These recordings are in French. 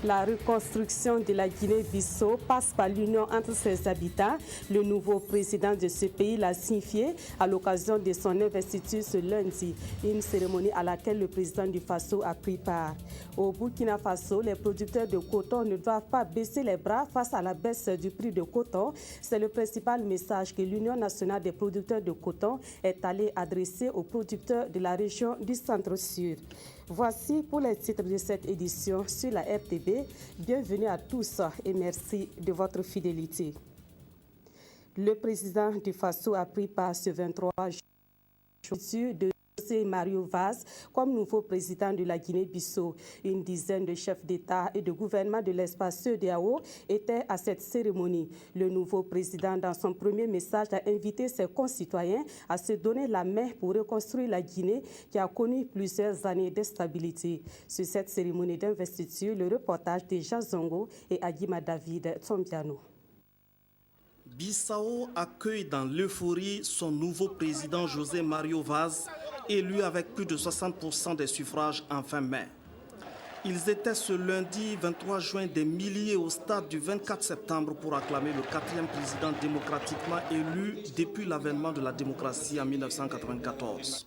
La reconstruction de la Guinée-Bissau passe par l'union entre ses habitants. Le nouveau président de ce pays l'a signifié à l'occasion de son investiture ce lundi, une cérémonie à laquelle le président du Faso a pris part. Au Burkina Faso, les producteurs de coton ne doivent pas baisser les bras face à la baisse du prix de coton. C'est le principal message que l'Union nationale des producteurs de coton est allée adresser aux producteurs de la région du Centre-Sud. Voici pour les titres de cette édition sur la RTB. Bienvenue à tous et merci de votre fidélité. Le président du Faso a pris part ce 23 juillet de José Mario Vaz comme nouveau président de la Guinée-Bissau. Une dizaine de chefs d'État et de gouvernement de l'espace CEDEAO étaient à cette cérémonie. Le nouveau président, dans son premier message, a invité ses concitoyens à se donner la main pour reconstruire la Guinée qui a connu plusieurs années d'instabilité. Sur cette cérémonie d'investiture, le reportage de Jean Zongo et Aguima David Tombiano. Bissau accueille dans l'euphorie son nouveau président José Mario Vaz, élu avec plus de 60% des suffrages en fin mai. Ils étaient ce lundi 23 juin des milliers au stade du 24 septembre pour acclamer le 4e président démocratiquement élu depuis l'avènement de la démocratie en 1994.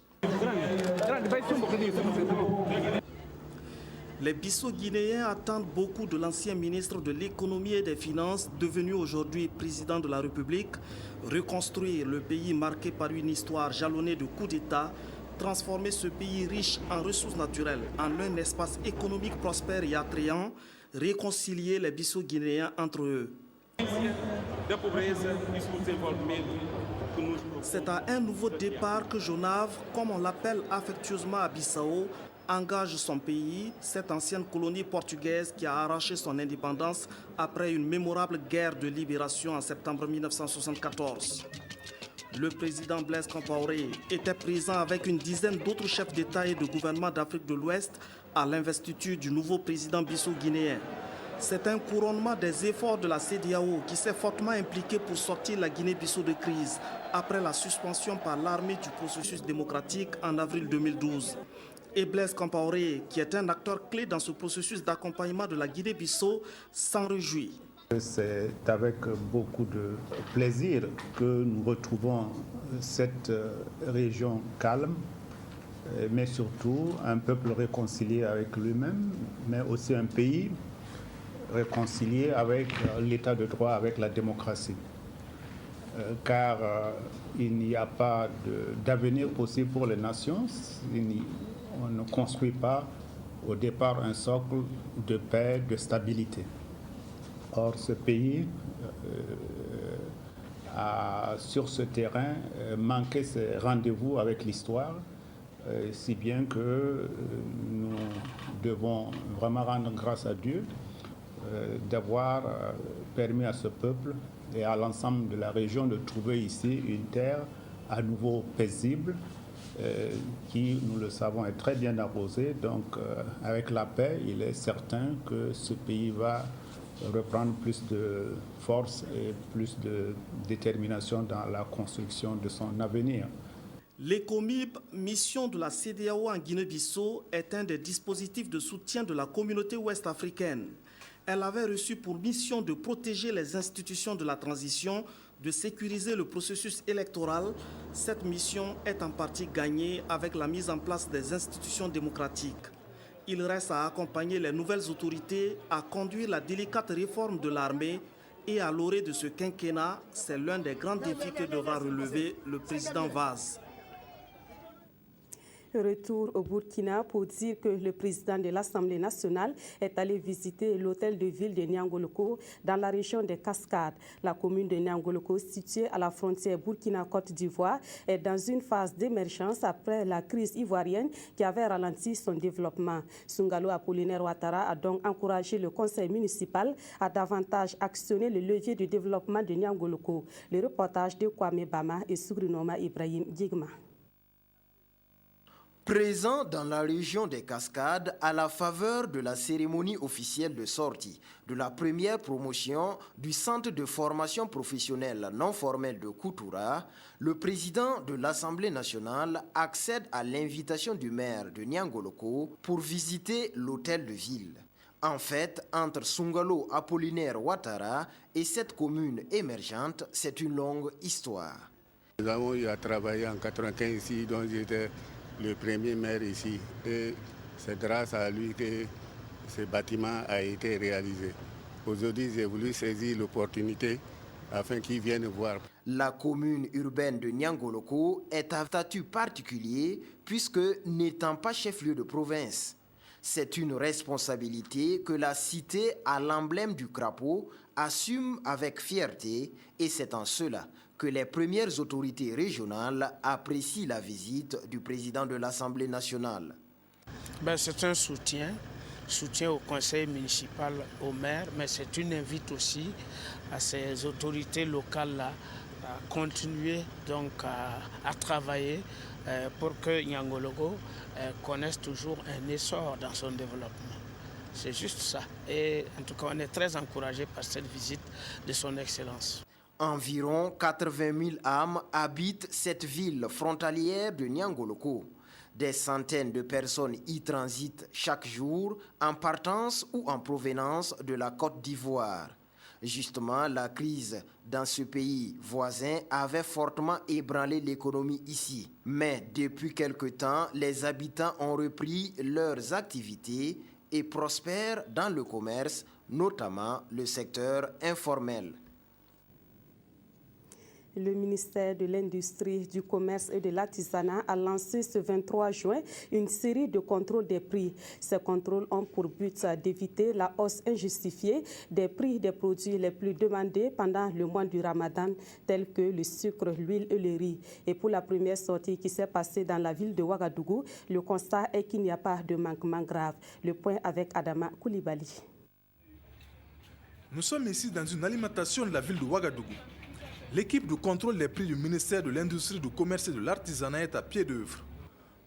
Les Bissau-Guinéens attendent beaucoup de l'ancien ministre de l'économie et des finances, devenu aujourd'hui président de la République, reconstruire le pays marqué par une histoire jalonnée de coups d'État, transformer ce pays riche en ressources naturelles en un espace économique prospère et attrayant, réconcilier les Bissau-Guinéens entre eux. C'est à un nouveau départ que Jonave, comme on l'appelle affectueusement à Bissau, engage son pays, cette ancienne colonie portugaise qui a arraché son indépendance après une mémorable guerre de libération en septembre 1974. Le président Blaise Compaoré était présent avec une dizaine d'autres chefs d'État et de gouvernement d'Afrique de l'Ouest à l'investiture du nouveau président bissau-guinéen. C'est un couronnement des efforts de la CEDEAO qui s'est fortement impliqué pour sortir la Guinée-Bissau de crise après la suspension par l'armée du processus démocratique en avril 2012. Et Blaise Compaoré, qui est un acteur clé dans ce processus d'accompagnement de la Guinée-Bissau, s'en réjouit. C'est avec beaucoup de plaisir que nous retrouvons cette région calme, mais surtout un peuple réconcilié avec lui-même, mais aussi un pays réconcilié avec l'état de droit, avec la démocratie. Car il n'y a pas d'avenir possible pour les nations. On ne construit pas au départ un socle de paix, de stabilité. Or, ce pays a, sur ce terrain, manqué ses rendez-vous avec l'histoire, si bien que nous devons vraiment rendre grâce à Dieu d'avoir permis à ce peuple et à l'ensemble de la région de trouver ici une terre à nouveau paisible, qui, nous le savons, est très bien arrosée. Donc, avec la paix, il est certain que ce pays va reprendre plus de force et plus de détermination dans la construction de son avenir. L'ECOMIB, mission de la CEDEAO en Guinée-Bissau, est un des dispositifs de soutien de la communauté ouest-africaine. Elle avait reçu pour mission de protéger les institutions de la transition, de sécuriser le processus électoral. Cette mission est en partie gagnée avec la mise en place des institutions démocratiques. Il reste à accompagner les nouvelles autorités à conduire la délicate réforme de l'armée et à l'orée de ce quinquennat, c'est l'un des grands défis que devra relever le président Vaz. Retour au Burkina pour dire que le président de l'Assemblée nationale est allé visiter l'hôtel de ville de Niangoloko dans la région des Cascades. La commune de Niangoloko, située à la frontière Burkina-Côte d'Ivoire, est dans une phase d'émergence après la crise ivoirienne qui avait ralenti son développement. Sungalo Apollinaire Ouattara a donc encouragé le conseil municipal à davantage actionner le levier de développement de Niangoloko. Le reportage de Kwame Bama et Sougrinoma Ibrahim Gigma. Présent dans la région des Cascades à la faveur de la cérémonie officielle de sortie de la première promotion du centre de formation professionnelle non formelle de Koutoura, le président de l'Assemblée nationale accède à l'invitation du maire de Niangoloko pour visiter l'hôtel de ville. En fait, entre Sungalo Apollinaire Ouattara et cette commune émergente, c'est une longue histoire. Nous avons eu à travailler en 1995 ici, dont j'étais le premier maire ici. Et c'est grâce à lui que ce bâtiment a été réalisé. Aujourd'hui, j'ai voulu saisir l'opportunité afin qu'ils viennent voir. La commune urbaine de Niangoloko est à statut particulier puisque n'étant pas chef-lieu de province. C'est une responsabilité que la cité à l'emblème du crapaud assume avec fierté et c'est en cela que les premières autorités régionales apprécient la visite du président de l'Assemblée nationale. C'est un soutien au conseil municipal, au maire, mais c'est une invite aussi à ces autorités locales-là à continuer donc à travailler pour que Niangoloko connaisse toujours un essor dans son développement. C'est juste ça. Et en tout cas, on est très encouragé par cette visite de son Excellence. Environ 80 000 âmes habitent cette ville frontalière de Niangoloko. Des centaines de personnes y transitent chaque jour en partance ou en provenance de la Côte d'Ivoire. Justement, la crise dans ce pays voisin avait fortement ébranlé l'économie ici. Mais depuis quelque temps, les habitants ont repris leurs activités et prospèrent dans le commerce, notamment le secteur informel. Le ministère de l'Industrie, du Commerce et de l'Artisanat a lancé ce 23 juin une série de contrôles des prix. Ces contrôles ont pour but d'éviter la hausse injustifiée des prix des produits les plus demandés pendant le mois du Ramadan, tels que le sucre, l'huile et le riz. Et pour la première sortie qui s'est passée dans la ville de Ouagadougou, le constat est qu'il n'y a pas de manquement grave. Le point avec Adama Koulibaly. Nous sommes ici dans une alimentation de la ville de Ouagadougou. L'équipe de contrôle des prix du ministère de l'Industrie, du Commerce et de l'Artisanat est à pied d'œuvre.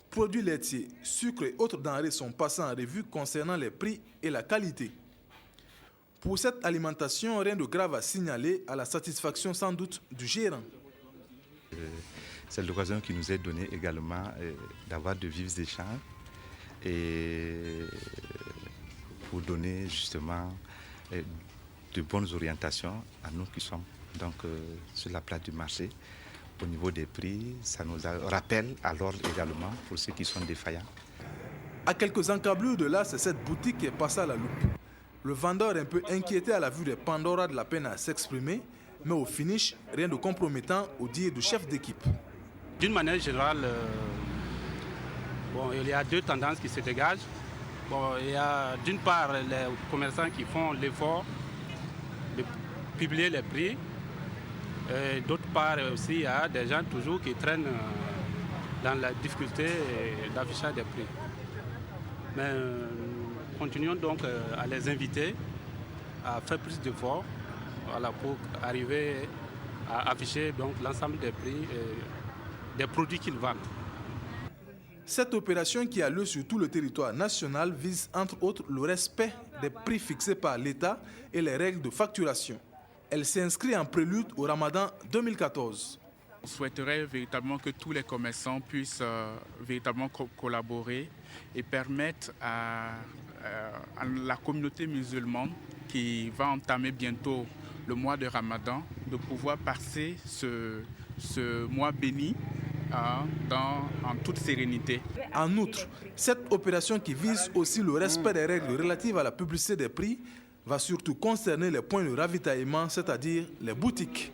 Produits laitiers, sucre et autres denrées sont passés en revue concernant les prix et la qualité. Pour cette alimentation, rien de grave à signaler, à la satisfaction sans doute du gérant. C'est l'occasion qui nous est donnée également d'avoir de vifs échanges et pour donner justement de bonnes orientations à nous qui sommes donc sur la place du marché. Au niveau des prix, ça nous rappelle à l'ordre également pour ceux qui sont défaillants. À quelques encablures de là, c'est cette boutique qui est passée à la loupe. Le vendeur un peu inquiété à la vue des Pandora de la peine à s'exprimer, mais au finish, rien de compromettant au dire du chef d'équipe. D'une manière générale, il y a deux tendances qui se dégagent. Il y a d'une part les commerçants qui font l'effort de publier les prix. D'autre part aussi, il y a des gens toujours qui traînent dans la difficulté d'affichage des prix. Mais continuons donc à les inviter à faire plus d'efforts pour arriver à afficher l'ensemble des prix et des produits qu'ils vendent. Cette opération qui a lieu sur tout le territoire national vise entre autres le respect des prix fixés par l'État et les règles de facturation. Elle s'inscrit en prélude au Ramadan 2014. On souhaiterait véritablement que tous les commerçants puissent véritablement collaborer et permettre à la communauté musulmane qui va entamer bientôt le mois de Ramadan de pouvoir passer ce mois béni en toute sérénité. En outre, cette opération qui vise aussi le respect des règles relatives à la publicité des prix va surtout concerner les points de ravitaillement, c'est-à-dire les boutiques.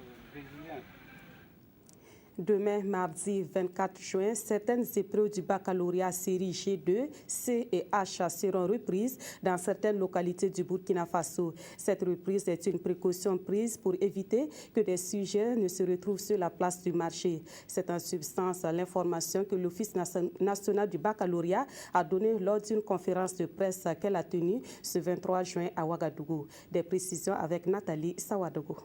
Demain, mardi 24 juin, certaines épreuves du baccalauréat série G2, C et H seront reprises dans certaines localités du Burkina Faso. Cette reprise est une précaution prise pour éviter que des sujets ne se retrouvent sur la place du marché. C'est en substance l'information que l'Office national du baccalauréat a donnée lors d'une conférence de presse qu'elle a tenue ce 23 juin à Ouagadougou. Des précisions avec Nathalie Sawadogo.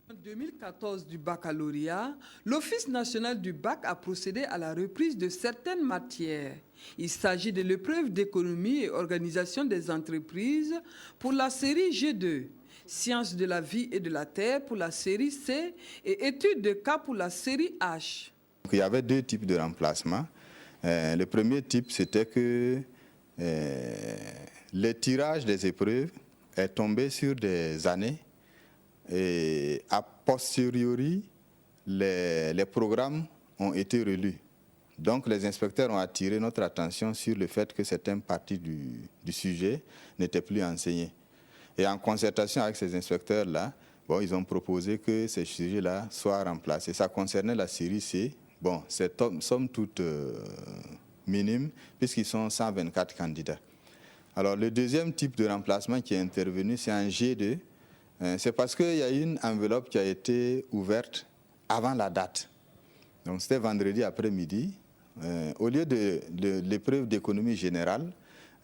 En 2014 du baccalauréat, l'Office national du bac a procédé à la reprise de certaines matières. Il s'agit de l'épreuve d'économie et organisation des entreprises pour la série G2, sciences de la vie et de la terre pour la série C et études de cas pour la série H. Il y avait deux types de remplacements. Le premier type, c'était que le tirage des épreuves est tombé sur des années et a posteriori, les programmes ont été relus. Donc les inspecteurs ont attiré notre attention sur le fait que certaines parties du sujet n'étaient plus enseignées. Et en concertation avec ces inspecteurs-là, ils ont proposé que ces sujets-là soient remplacés. Ça concernait la série C. C'est somme toute minime, puisqu'ils sont 124 candidats. Alors le deuxième type de remplacement qui est intervenu, c'est en G2. C'est parce qu'il y a une enveloppe qui a été ouverte avant la date. Donc c'était vendredi après-midi. Au lieu de l'épreuve d'économie générale,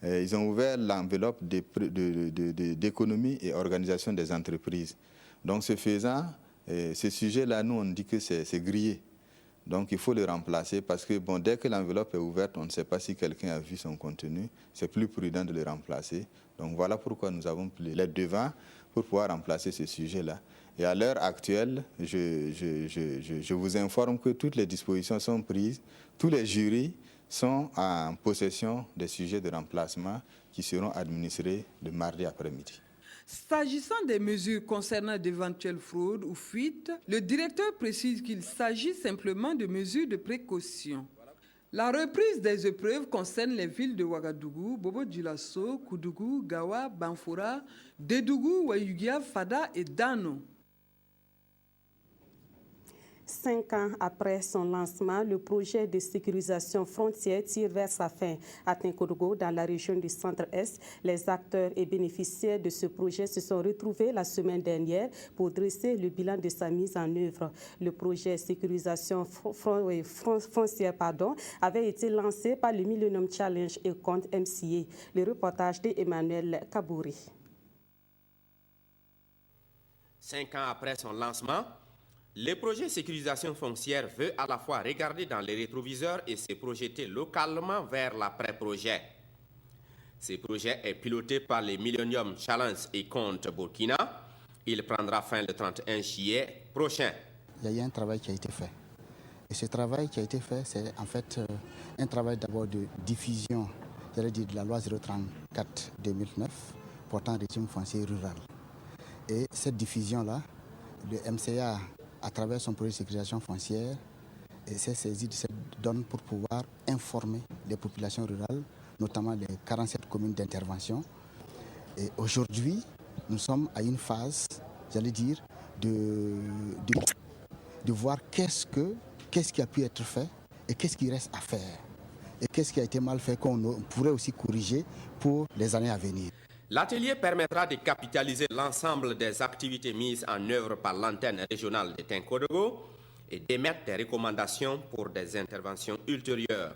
ils ont ouvert l'enveloppe d'économie et organisation des entreprises. Donc ce faisant, ce sujet-là, nous on dit que c'est grillé. Donc il faut le remplacer parce que dès que l'enveloppe est ouverte, on ne sait pas si quelqu'un a vu son contenu. C'est plus prudent de le remplacer. Donc voilà pourquoi nous avons pris les devants pour pouvoir remplacer ce sujet-là. Et à l'heure actuelle, je vous informe que toutes les dispositions sont prises. Tous les jurys sont en possession des sujets de remplacement qui seront administrés le mardi après-midi. S'agissant des mesures concernant d'éventuelles fraudes ou fuites, le directeur précise qu'il s'agit simplement de mesures de précaution. La reprise des épreuves concerne les villes de Ouagadougou, Bobo-Dioulasso, Koudougou, Gawa, Banfora, Dédougou, Wayugia, Fada et Dano. 5 ans après son lancement, le projet de sécurisation frontière tire vers sa fin. À Tinkodougou, dans la région du Centre-Est, les acteurs et bénéficiaires de ce projet se sont retrouvés la semaine dernière pour dresser le bilan de sa mise en œuvre. Le projet sécurisation frontière avait été lancé par le Millennium Challenge et compte MCA. Le reportage d'Emmanuel Kabouri. 5 ans après son lancement, le projet sécurisation foncière veut à la fois regarder dans les rétroviseurs et se projeter localement vers l'après-projet. Ce projet est piloté par le Millennium Challenge et compte Burkina. Il prendra fin le 31 juillet prochain. Il y a eu un travail qui a été fait. Et ce travail qui a été fait, c'est en fait un travail d'abord de diffusion, j'allais dire de la loi 034/2009 portant régime foncier rural. Et cette diffusion-là, le MCA, à travers son projet de sécurisation foncière, s'est saisi de cette donne pour pouvoir informer les populations rurales, notamment les 47 communes d'intervention. Et aujourd'hui, nous sommes à une phase, j'allais dire, de voir qu'est-ce qui a pu être fait et qu'est-ce qui reste à faire. Et qu'est-ce qui a été mal fait qu'on pourrait aussi corriger pour les années à venir. L'atelier permettra de capitaliser l'ensemble des activités mises en œuvre par l'antenne régionale de Tinkodougou et d'émettre des recommandations pour des interventions ultérieures.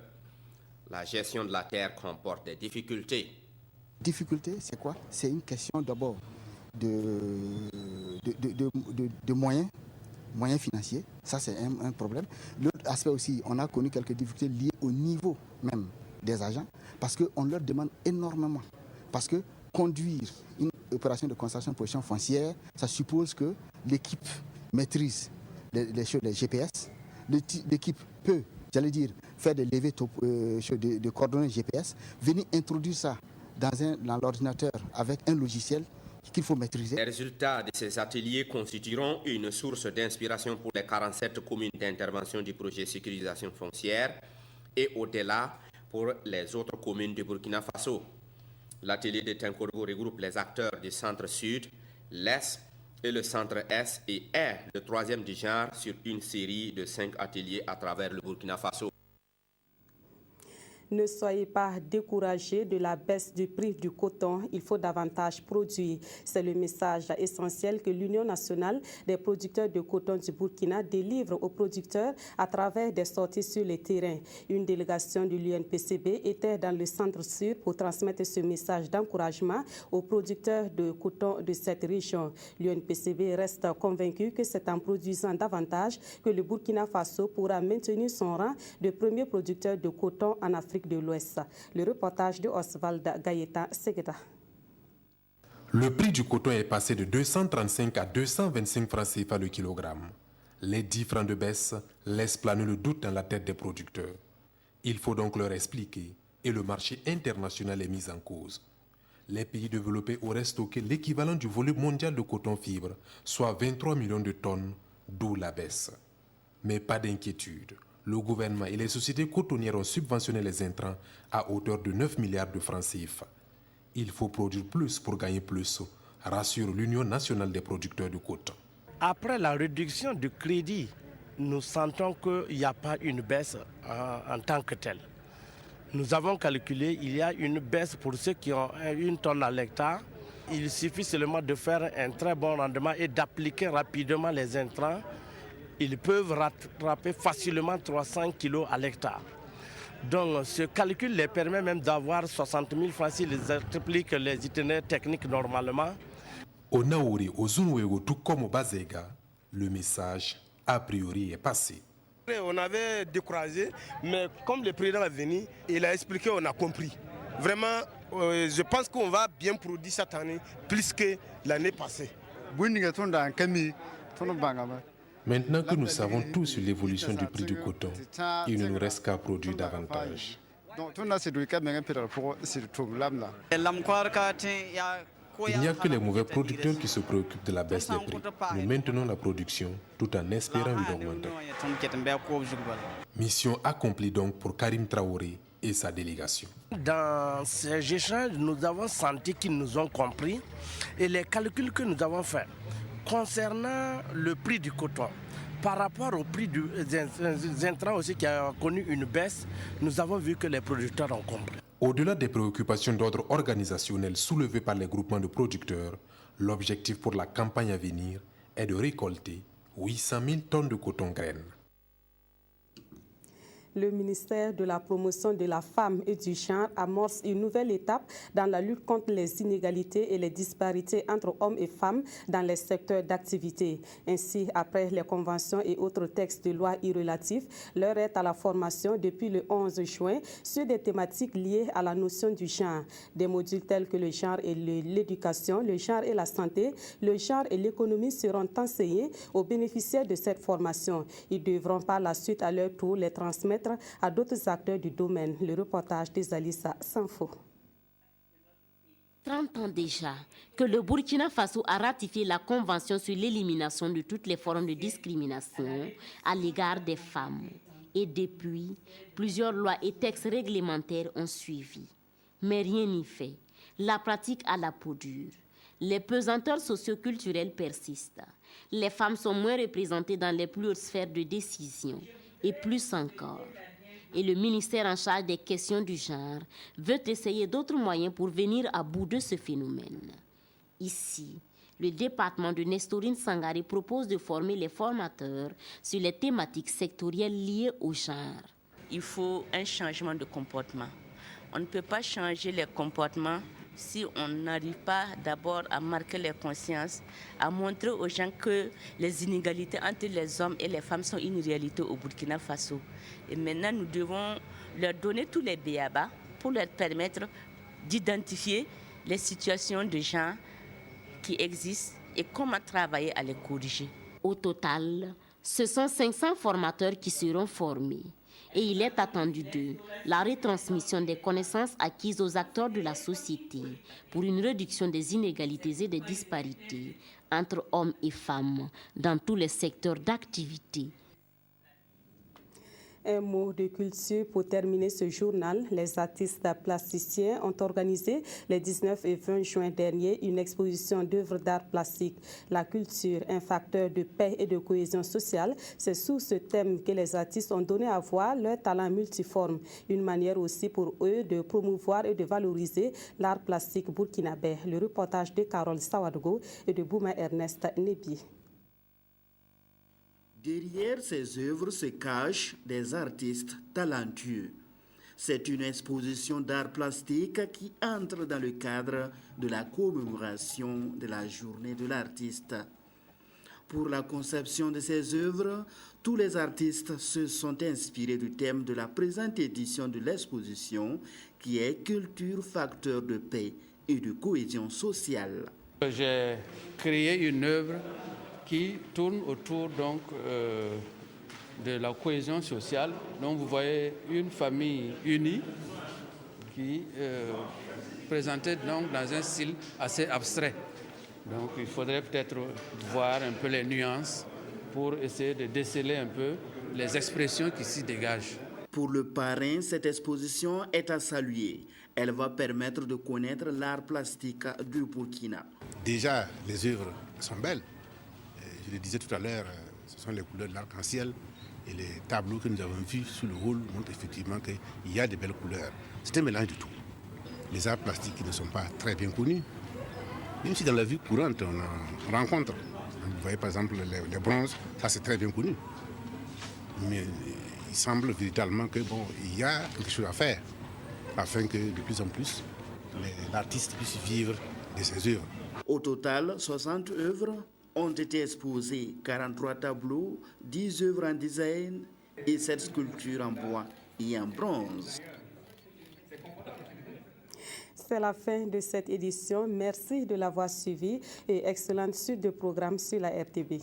La gestion de la terre comporte des difficultés. Difficulté, c'est quoi? C'est une question d'abord de moyens financiers. Ça, c'est un problème. L'autre aspect aussi, on a connu quelques difficultés liées au niveau même des agents parce qu'on leur demande énormément. Parce que conduire une opération de conservation de position foncière, ça suppose que l'équipe maîtrise les GPS. L'équipe peut, j'allais dire, faire des levées de coordonnées GPS, venir introduire ça dans l'ordinateur avec un logiciel qu'il faut maîtriser. Les résultats de ces ateliers constitueront une source d'inspiration pour les 47 communes d'intervention du projet sécurisation foncière et au-delà pour les autres communes de Burkina Faso. L'atelier de Tinkodougou regroupe les acteurs du centre-sud, l'est et le centre-est et est le 3e du genre sur une série de 5 ateliers à travers le Burkina Faso. Ne soyez pas découragés de la baisse du prix du coton. Il faut davantage produire. C'est le message essentiel que l'Union nationale des producteurs de coton du Burkina délivre aux producteurs à travers des sorties sur le terrain. Une délégation de l'UNPCB était dans le centre-sud pour transmettre ce message d'encouragement aux producteurs de coton de cette région. L'UNPCB reste convaincu que c'est en produisant davantage que le Burkina Faso pourra maintenir son rang de premier producteur de coton en Afrique de l'Ouest. Le reportage de Oswald Gaëtan Segeda. Le prix du coton est passé de 235 à 225 francs CFA le kilogramme. Les 10 francs de baisse laissent planer le doute dans la tête des producteurs. Il faut donc leur expliquer et le marché international est mis en cause. Les pays développés auraient stocké l'équivalent du volume mondial de coton-fibre, soit 23 millions de tonnes, d'où la baisse. Mais pas d'inquiétude. Le gouvernement et les sociétés cotonnières ont subventionné les intrants à hauteur de 9 milliards de francs CFA. Il faut produire plus pour gagner plus, rassure l'Union nationale des producteurs de coton. Après la réduction du crédit, nous sentons qu'il n'y a pas une baisse en tant que telle. Nous avons calculé qu'il y a une baisse pour ceux qui ont 1 tonne à l'hectare. Il suffit seulement de faire un très bon rendement et d'appliquer rapidement les intrants. Ils peuvent rattraper facilement 300 kg à l'hectare. Donc ce calcul les permet même d'avoir 60 000 francs s'ils appliquent les itinéraires techniques normalement. Au Naouri, au Zunwego, tout comme au Bazega, le message a priori est passé. On avait découragé, mais comme le président est venu, il a expliqué, on a compris. Vraiment, je pense qu'on va bien produire cette année, plus que l'année passée. Maintenant que nous savons tout sur l'évolution du prix du coton, il ne nous reste qu'à produire davantage. Il n'y a que les mauvais producteurs qui se préoccupent de la baisse des prix. Nous maintenons la production tout en espérant une augmentation. Mission accomplie donc pour Karim Traoré et sa délégation. Dans ces échanges, nous avons senti qu'ils nous ont compris et les calculs que nous avons faits concernant le prix du coton, par rapport au prix des intrants aussi qui a connu une baisse, nous avons vu que les producteurs ont compris. Au-delà des préoccupations d'ordre organisationnel soulevées par les groupements de producteurs, l'objectif pour la campagne à venir est de récolter 800 000 tonnes de coton-graines. Le ministère de la Promotion de la Femme et du Genre amorce une nouvelle étape dans la lutte contre les inégalités et les disparités entre hommes et femmes dans les secteurs d'activité. Ainsi, après les conventions et autres textes de loi irrelatifs, l'heure est à la formation depuis le 11 juin sur des thématiques liées à la notion du genre. Des modules tels que le genre et l'éducation, le genre et la santé, le genre et l'économie seront enseignés aux bénéficiaires de cette formation. Ils devront par la suite à leur tour les transmettre à d'autres acteurs du domaine. Le reportage des Alissa Sanfo. 30 ans déjà que le Burkina Faso a ratifié la Convention sur l'élimination de toutes les formes de discrimination à l'égard des femmes. Et depuis, plusieurs lois et textes réglementaires ont suivi. Mais rien n'y fait. La pratique à la peau dure. Les pesanteurs socioculturelles persistent. Les femmes sont moins représentées dans les plus hautes sphères de décision. Et plus encore. Et le ministère en charge des questions du genre veut essayer d'autres moyens pour venir à bout de ce phénomène. Ici, le département de Nestorine Sangaré propose de former les formateurs sur les thématiques sectorielles liées au genre. Il faut un changement de comportement. On ne peut pas changer les comportements si on n'arrive pas d'abord à marquer les consciences, à montrer aux gens que les inégalités entre les hommes et les femmes sont une réalité au Burkina Faso. Et maintenant, nous devons leur donner tous les béabas pour leur permettre d'identifier les situations de genre qui existent et comment travailler à les corriger. Au total, ce sont 500 formateurs qui seront formés. Et il est attendu d'eux la retransmission des connaissances acquises aux acteurs de la société pour une réduction des inégalités et des disparités entre hommes et femmes dans tous les secteurs d'activité. Un mot de culture pour terminer ce journal. Les artistes plasticiens ont organisé les 19 et 20 juin dernier une exposition d'œuvres d'art plastique. La culture, un facteur de paix et de cohésion sociale, c'est sous ce thème que les artistes ont donné à voir leur talent multiforme. Une manière aussi pour eux de promouvoir et de valoriser l'art plastique burkinabé. Le reportage de Carole Sawadogo et de Bouma Ernest Nebi. Derrière ces œuvres se cachent des artistes talentueux. C'est une exposition d'art plastique qui entre dans le cadre de la commémoration de la journée de l'artiste. Pour la conception de ces œuvres, tous les artistes se sont inspirés du thème de la présente édition de l'exposition qui est Culture, facteur de paix et de cohésion sociale. J'ai créé une œuvre qui tourne autour donc, de la cohésion sociale. Donc vous voyez une famille unie qui présentait donc dans un style assez abstrait. Donc il faudrait peut-être voir un peu les nuances pour essayer de déceler un peu les expressions qui s'y dégagent. Pour le parrain, cette exposition est à saluer. Elle va permettre de connaître l'art plastique du Burkina. Déjà, les œuvres sont belles. Je le disais tout à l'heure, ce sont les couleurs de l'arc-en-ciel. Et les tableaux que nous avons vus sur le hall montrent effectivement qu'il y a de belles couleurs. C'est un mélange de tout. Les arts plastiques qui ne sont pas très bien connus, même si dans la vie courante on en rencontre. Vous voyez par exemple les bronzes, ça c'est très bien connu. Mais il semble véritablement qu'il y a quelque chose à faire afin que de plus en plus l'artiste puisse vivre de ses œuvres. Au total, 60 œuvres ont été exposées, 43 tableaux, 10 œuvres en design et 7 sculptures en bois et en bronze. C'est la fin de cette édition. Merci de l'avoir suivi et excellente suite de programmes sur la RTB.